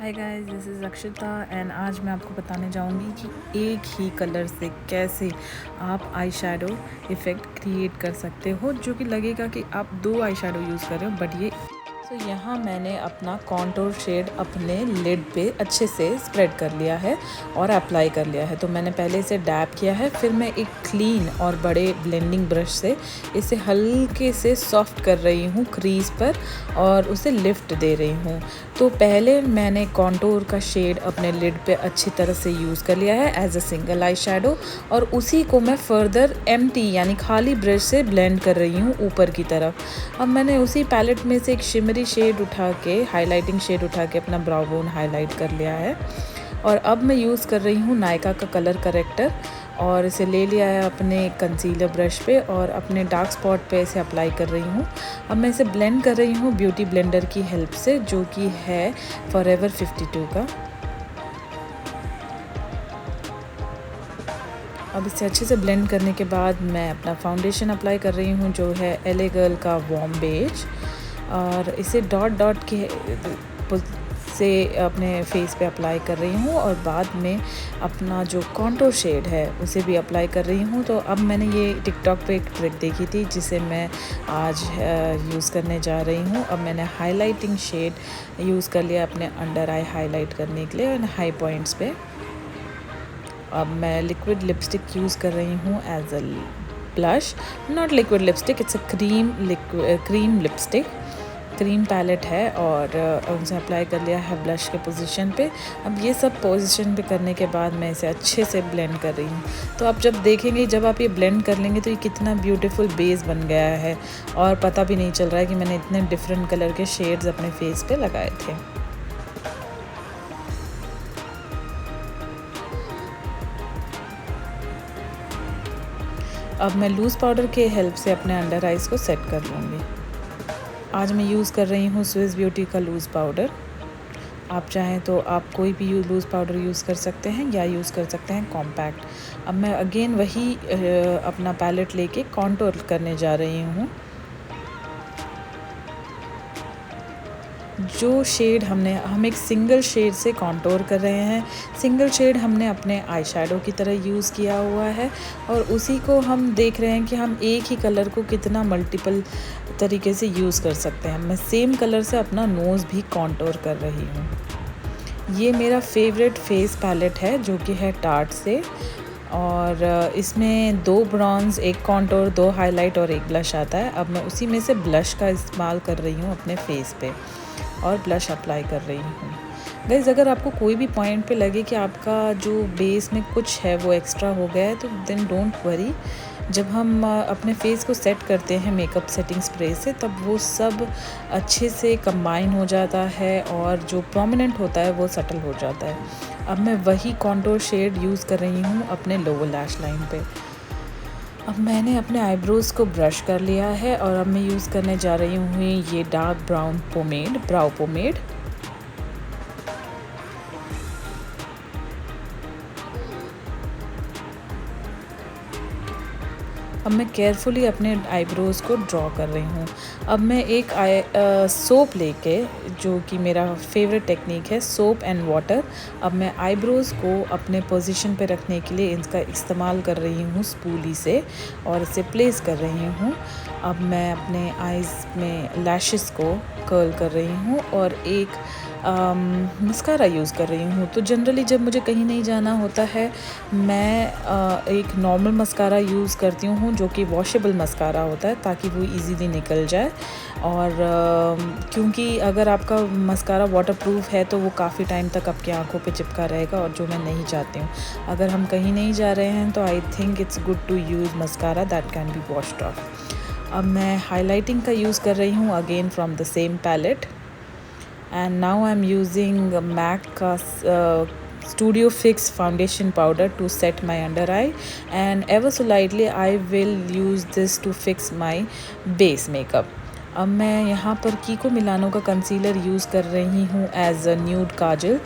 Hi guys, this is Akshita and आज मैं आपको बताने जाऊंगी कि एक ही कलर से कैसे आप आई शेडो इफ़ेक्ट क्रिएट कर सकते हो, जो कि लगेगा कि आप दो आई शेडो यूज़ कर रहे हो बट ये यहाँ मैंने अपना कॉन्टोर शेड अपने लिड पे अच्छे से स्प्रेड कर लिया है और अप्लाई कर लिया है। तो मैंने पहले इसे डैब किया है, फिर मैं एक क्लीन और बड़े ब्लेंडिंग ब्रश से इसे हल्के से सॉफ्ट कर रही हूँ क्रीज पर और उसे लिफ्ट दे रही हूँ। तो पहले मैंने कॉन्टोर का शेड अपने लिड पे अच्छी तरह से यूज़ कर लिया है as a single eye shadow, और उसी को मैं फर्दर एम्प्टी यानी खाली ब्रश से ब्लेंड कर रही हूँ ऊपर की तरफ। अब मैंने उसी पैलेट में से एक शिमरी शेड उठा के, हाईलाइटिंग शेड उठा के अपना ब्राउ बोन हाईलाइट कर लिया है। और अब मैं यूज़ कर रही हूँ नायका का कलर करेक्टर और इसे ले लिया है अपने कंसीलर ब्रश पे और अपने डार्क स्पॉट पे इसे अप्लाई कर रही हूँ। अब मैं इसे ब्लेंड कर रही हूँ ब्यूटी ब्लेंडर की हेल्प से, जो कि है फॉरएवर 52 का। अब इसे अच्छे से ब्लेंड करने के बाद मैं अपना फाउंडेशन अप्लाई कर रही हूँ, जो है LA गर्ल का वार्म बेज, और इसे डॉट डॉट के से अपने फेस पे अप्लाई कर रही हूँ और बाद में अपना जो कॉन्टोर शेड है उसे भी अप्लाई कर रही हूँ। तो अब मैंने ये टिकटॉक पे एक ट्रिक देखी थी जिसे मैं आज यूज़ करने जा रही हूँ। अब मैंने हाईलाइटिंग शेड यूज़ कर लिया अपने अंडर आई हाईलाइट करने के लिए हाई पॉइंट्स पे। अब मैं लिक्विड लिपस्टिक यूज़ कर रही हूँ as a blush, not liquid lipstick, it's a cream lipstick, cream palette है, और उनसे अप्लाई कर लिया है ब्लश के पोजीशन पे। अब ये सब पोजीशन पे करने के बाद मैं इसे अच्छे से ब्लेंड कर रही हूँ। तो आप जब देखेंगे, जब आप ये ब्लेंड कर लेंगे तो ये कितना ब्यूटीफुल बेस बन गया है और पता भी नहीं चल रहा है कि मैंने इतने डिफरेंट कलर के शेड्स अपने फेस पे लगाए थे। अब मैं लूज़ पाउडर के हेल्प से अपने अंडर आइज़ को सेट कर लूँगी। आज मैं यूज़ कर रही हूँ स्विस ब्यूटी का लूज़ पाउडर। आप चाहें तो आप कोई भी लूज़ पाउडर यूज़ कर सकते हैं या यूज़ कर सकते हैं कॉम्पैक्ट। अब मैं अगेन वही अपना पैलेट लेके कॉन्टोर करने जा रही हूँ। जो शेड हम एक सिंगल शेड से कॉन्टोर कर रहे हैं, सिंगल शेड हमने अपने आई शेडो की तरह यूज़ किया हुआ है और उसी को हम देख रहे हैं कि हम एक ही कलर को कितना मल्टीपल तरीके से यूज़ कर सकते हैं। मैं सेम कलर से अपना नोज़ भी कॉन्टोर कर रही हूँ। ये मेरा फेवरेट फेस पैलेट है जो कि है टार्ट से, और इसमें 2 ब्रॉन्ज, एक कॉन्टोर, 2 हाईलाइट और 1 ब्लश आता है। अब मैं उसी में से ब्लश का इस्तेमाल कर रही हूँ अपने फेस पे और ब्लश अप्लाई कर रही हूँ। गाइस, अगर आपको कोई भी पॉइंट पे लगे कि आपका जो बेस में कुछ है वो एक्स्ट्रा हो गया है तो देन डोंट वरी। जब हम अपने फेस को सेट करते हैं मेकअप सेटिंग स्प्रे से, तब वो सब अच्छे से कंबाइन हो जाता है और जो प्रोमिनेंट होता है वो सटल हो जाता है। अब मैं वही कॉन्टोर शेड यूज़ कर रही हूँ अपने लोअर लैश लाइन पे। अब मैंने अपने आईब्रोज़ को ब्रश कर लिया है और अब मैं यूज़ करने जा रही हूँ ये dark brown pomade, brow pomade. अब मैं केयरफुली अपने आईब्रोज़ को ड्रॉ कर रही हूँ। अब मैं एक सोप लेके, जो कि मेरा फेवरेट टेक्निक है, सोप एंड वाटर, अब मैं आईब्रोज़ को अपने पोजीशन पे रखने के लिए इसका इस्तेमाल कर रही हूँ स्पूली से और इसे प्लेस कर रही हूँ। अब मैं अपने आईज़ में लैशेस को कर्ल कर रही हूँ और एक मस्कारा यूज़ कर रही हूँ। तो जनरली जब मुझे कहीं नहीं जाना होता है, मैं एक नॉर्मल मस्कारा यूज़ करती हूँ जो कि वॉशेबल मस्कारा होता है, ताकि वो इजीली निकल जाए। और क्योंकि अगर आपका मस्कारा वाटरप्रूफ है तो वो काफ़ी टाइम तक आपकी आंखों पे चिपका रहेगा, और जो मैं नहीं चाहती हूँ। अगर हम कहीं नहीं जा रहे हैं तो I think it's good to use mascara that can be washed off. अब मैं हाईलाइटिंग का यूज़ कर रही हूँ again from the same palette, and now I'm using MAC Studio Fix foundation powder to set my under eye, and ever so lightly I will use this to fix my base makeup. अब मैं यहाँ पर Kiko Milano का concealer use कर रही हूँ as a nude kajal,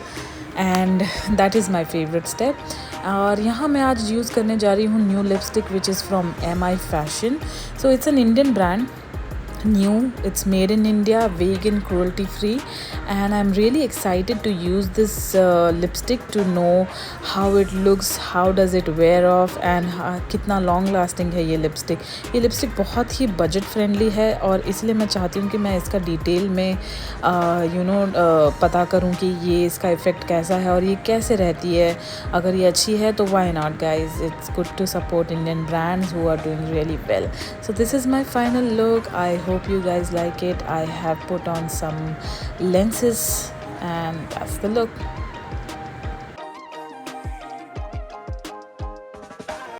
and that is my favourite step. और यहाँ मैं आज यूज़ करने जा रही हूँ new lipstick which is from MI Fashion. So it's an Indian brand new. It's made in India, vegan, cruelty free, and I'm really excited to use this lipstick to know how it looks, how does it wear off, and कितना long lasting है ये lipstick. ये lipstick बहुत ही budget friendly है और इसलिए मैं चाहती हूँ कि मैं इसका डिटेल में पता करूँ कि ये इसका इफ़ेक्ट कैसा है और ये कैसे रहती है. अगर ये अच्छी है तो why not guys, it's good to support Indian brands who are doing really well. So this is my final look. I hope you guys like it. I have put on some lenses and that's the look.